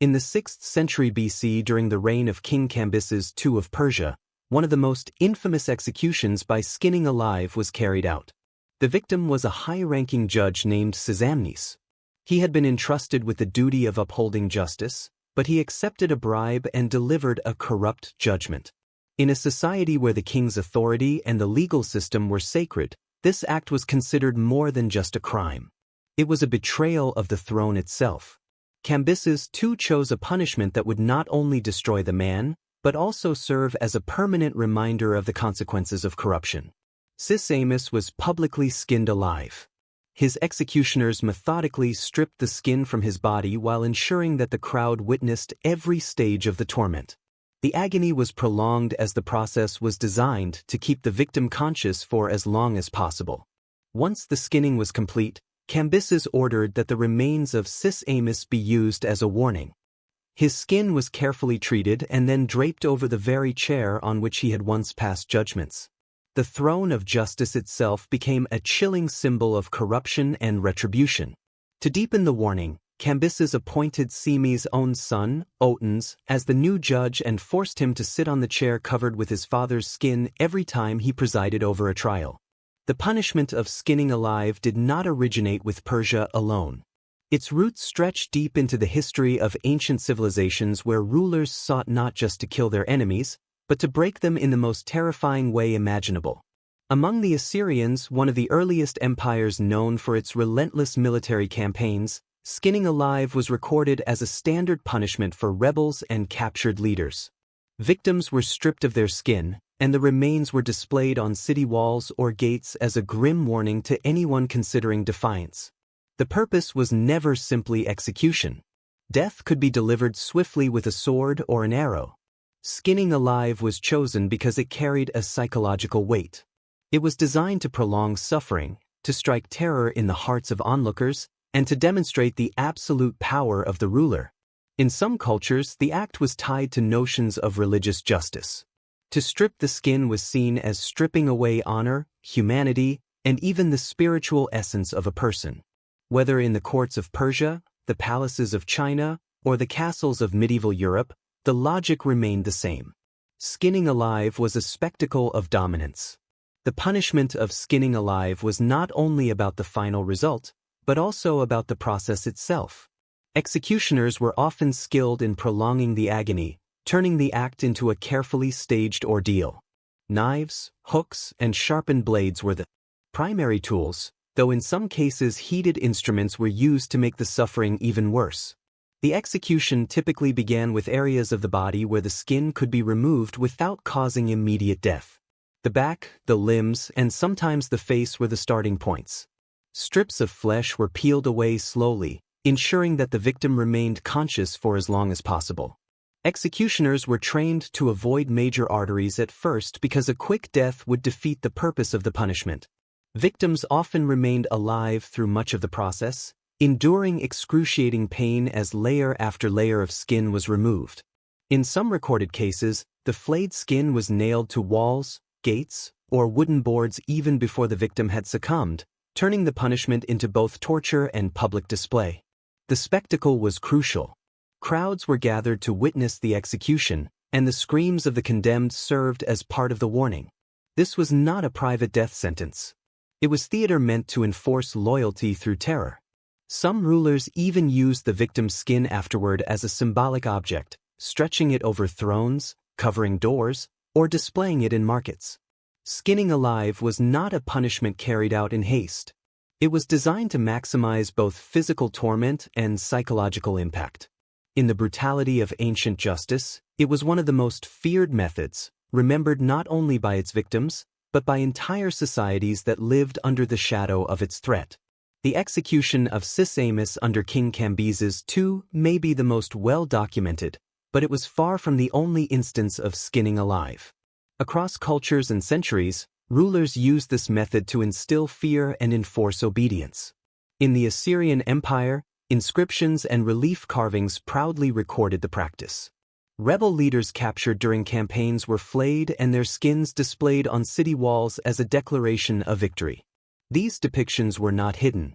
In the 6th century BC, during the reign of King Cambyses II of Persia, one of the most infamous executions by skinning alive was carried out. The victim was a high-ranking judge named Sisamnes. He had been entrusted with the duty of upholding justice, but he accepted a bribe and delivered a corrupt judgment. In a society where the king's authority and the legal system were sacred, this act was considered more than just a crime. It was a betrayal of the throne itself. Cambyses too chose a punishment that would not only destroy the man, but also serve as a permanent reminder of the consequences of corruption. Sisamnes was publicly skinned alive. His executioners methodically stripped the skin from his body while ensuring that the crowd witnessed every stage of the torment. The agony was prolonged as the process was designed to keep the victim conscious for as long as possible. Once the skinning was complete, Cambyses ordered that the remains of Sisamnes be used as a warning. His skin was carefully treated and then draped over the very chair on which he had once passed judgments. The throne of justice itself became a chilling symbol of corruption and retribution. To deepen the warning, Cambyses appointed Sisamnes' own son, Otanes, as the new judge and forced him to sit on the chair covered with his father's skin every time he presided over a trial. The punishment of skinning alive did not originate with Persia alone. Its roots stretch deep into the history of ancient civilizations where rulers sought not just to kill their enemies, but to break them in the most terrifying way imaginable. Among the Assyrians, one of the earliest empires known for its relentless military campaigns, skinning alive was recorded as a standard punishment for rebels and captured leaders. Victims were stripped of their skin, and the remains were displayed on city walls or gates as a grim warning to anyone considering defiance. The purpose was never simply execution. Death could be delivered swiftly with a sword or an arrow. Skinning alive was chosen because it carried a psychological weight. It was designed to prolong suffering, to strike terror in the hearts of onlookers, and to demonstrate the absolute power of the ruler. In some cultures, the act was tied to notions of religious justice. To strip the skin was seen as stripping away honor, humanity, and even the spiritual essence of a person. Whether in the courts of Persia, the palaces of China, or the castles of medieval Europe, the logic remained the same. Skinning alive was a spectacle of dominance. The punishment of skinning alive was not only about the final result, but also about the process itself. Executioners were often skilled in prolonging the agony, turning the act into a carefully staged ordeal. Knives, hooks, and sharpened blades were the primary tools, though in some cases heated instruments were used to make the suffering even worse. The execution typically began with areas of the body where the skin could be removed without causing immediate death. The back, the limbs, and sometimes the face were the starting points. Strips of flesh were peeled away slowly, ensuring that the victim remained conscious for as long as possible. Executioners were trained to avoid major arteries at first because a quick death would defeat the purpose of the punishment. Victims often remained alive through much of the process, enduring excruciating pain as layer after layer of skin was removed. In some recorded cases, the flayed skin was nailed to walls, gates, or wooden boards even before the victim had succumbed, turning the punishment into both torture and public display. The spectacle was crucial. Crowds were gathered to witness the execution, and the screams of the condemned served as part of the warning. This was not a private death sentence. It was theater meant to enforce loyalty through terror. Some rulers even used the victim's skin afterward as a symbolic object, stretching it over thrones, covering doors, or displaying it in markets. Skinning alive was not a punishment carried out in haste. It was designed to maximize both physical torment and psychological impact. In the brutality of ancient justice, it was one of the most feared methods, remembered not only by its victims, but by entire societies that lived under the shadow of its threat. The execution of Sisamnes under King Cambyses II may be the most well-documented, but it was far from the only instance of skinning alive. Across cultures and centuries, rulers used this method to instill fear and enforce obedience. In the Assyrian Empire, inscriptions and relief carvings proudly recorded the practice. Rebel leaders captured during campaigns were flayed and their skins displayed on city walls as a declaration of victory. These depictions were not hidden.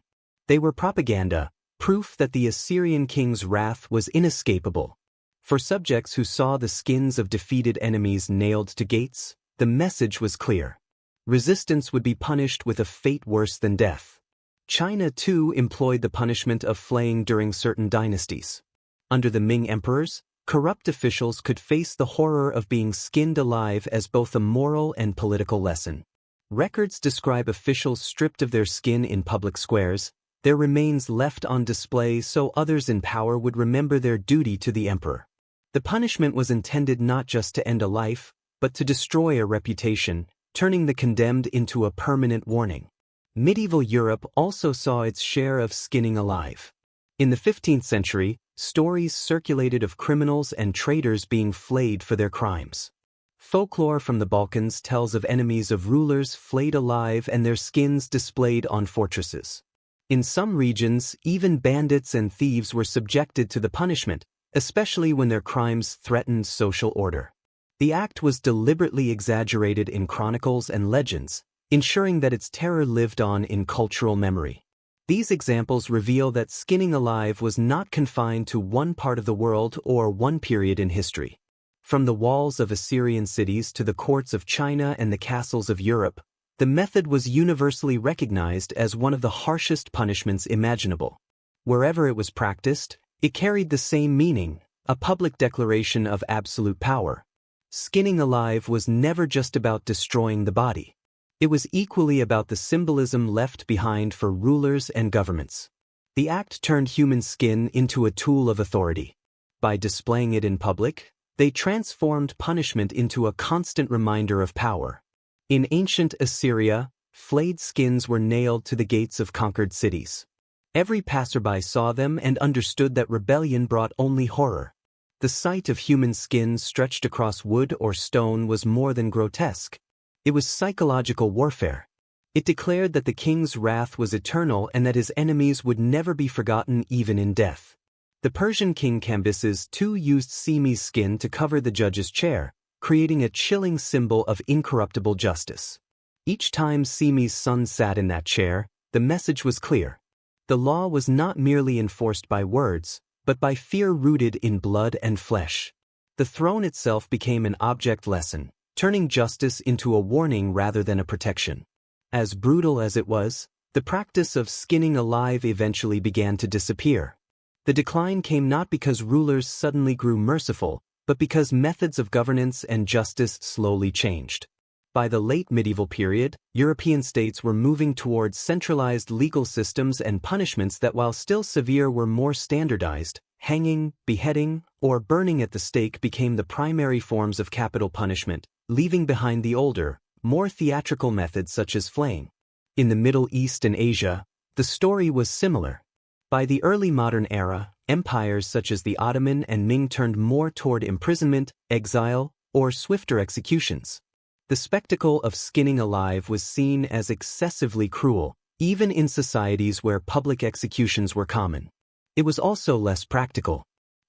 They were propaganda, proof that the Assyrian king's wrath was inescapable. For subjects who saw the skins of defeated enemies nailed to gates, the message was clear. Resistance would be punished with a fate worse than death. China, too, employed the punishment of flaying during certain dynasties. Under the Ming emperors, corrupt officials could face the horror of being skinned alive as both a moral and political lesson. Records describe officials stripped of their skin in public squares, their remains left on display so others in power would remember their duty to the emperor. The punishment was intended not just to end a life, but to destroy a reputation, turning the condemned into a permanent warning. Medieval Europe also saw its share of skinning alive. In the 15th century, stories circulated of criminals and traitors being flayed for their crimes. Folklore from the Balkans tells of enemies of rulers flayed alive and their skins displayed on fortresses. In some regions, even bandits and thieves were subjected to the punishment, especially when their crimes threatened social order. The act was deliberately exaggerated in chronicles and legends, ensuring that its terror lived on in cultural memory. These examples reveal that skinning alive was not confined to one part of the world or one period in history. From the walls of Assyrian cities to the courts of China and the castles of Europe, the method was universally recognized as one of the harshest punishments imaginable. Wherever it was practiced, it carried the same meaning, a public declaration of absolute power. Skinning alive was never just about destroying the body. It was equally about the symbolism left behind for rulers and governments. The act turned human skin into a tool of authority. By displaying it in public, they transformed punishment into a constant reminder of power. In ancient Assyria, flayed skins were nailed to the gates of conquered cities. Every passerby saw them and understood that rebellion brought only horror. The sight of human skins stretched across wood or stone was more than grotesque. It was psychological warfare. It declared that the king's wrath was eternal and that his enemies would never be forgotten even in death. The Persian king Cambyses too used Sisamnes skin to cover the judge's chair, creating a chilling symbol of incorruptible justice. Each time Sisamnes' son sat in that chair, the message was clear. The law was not merely enforced by words, but by fear rooted in blood and flesh. The throne itself became an object lesson, turning justice into a warning rather than a protection. As brutal as it was, the practice of skinning alive eventually began to disappear. The decline came not because rulers suddenly grew merciful, but because methods of governance and justice slowly changed. By the late medieval period, European states were moving towards centralized legal systems and punishments that, while still severe, were more standardized. Hanging, beheading, or burning at the stake became the primary forms of capital punishment, leaving behind the older, more theatrical methods such as flaying. In the Middle East and Asia, the story was similar. By the early modern era, empires such as the Ottoman and Ming turned more toward imprisonment, exile, or swifter executions. The spectacle of skinning alive was seen as excessively cruel, even in societies where public executions were common. It was also less practical.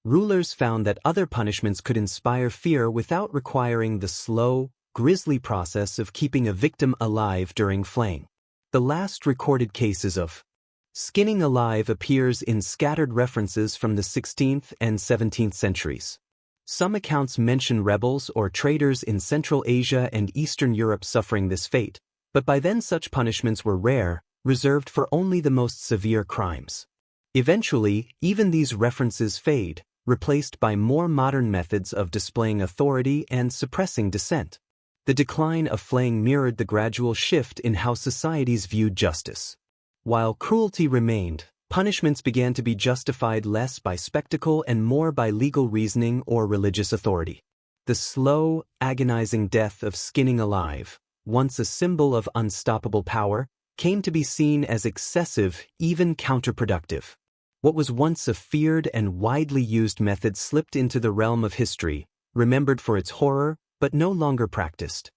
Rulers found that other punishments could inspire fear without requiring the slow, grisly process of keeping a victim alive during flaying. The last recorded cases of skinning alive appears in scattered references from the 16th and 17th centuries. Some accounts mention rebels or traitors in Central Asia and Eastern Europe suffering this fate, but by then such punishments were rare, reserved for only the most severe crimes. Eventually, even these references fade, replaced by more modern methods of displaying authority and suppressing dissent. The decline of flaying mirrored the gradual shift in how societies viewed justice. While cruelty remained, punishments began to be justified less by spectacle and more by legal reasoning or religious authority. The slow, agonizing death of skinning alive, once a symbol of unstoppable power, came to be seen as excessive, even counterproductive. What was once a feared and widely used method slipped into the realm of history, remembered for its horror, but no longer practiced.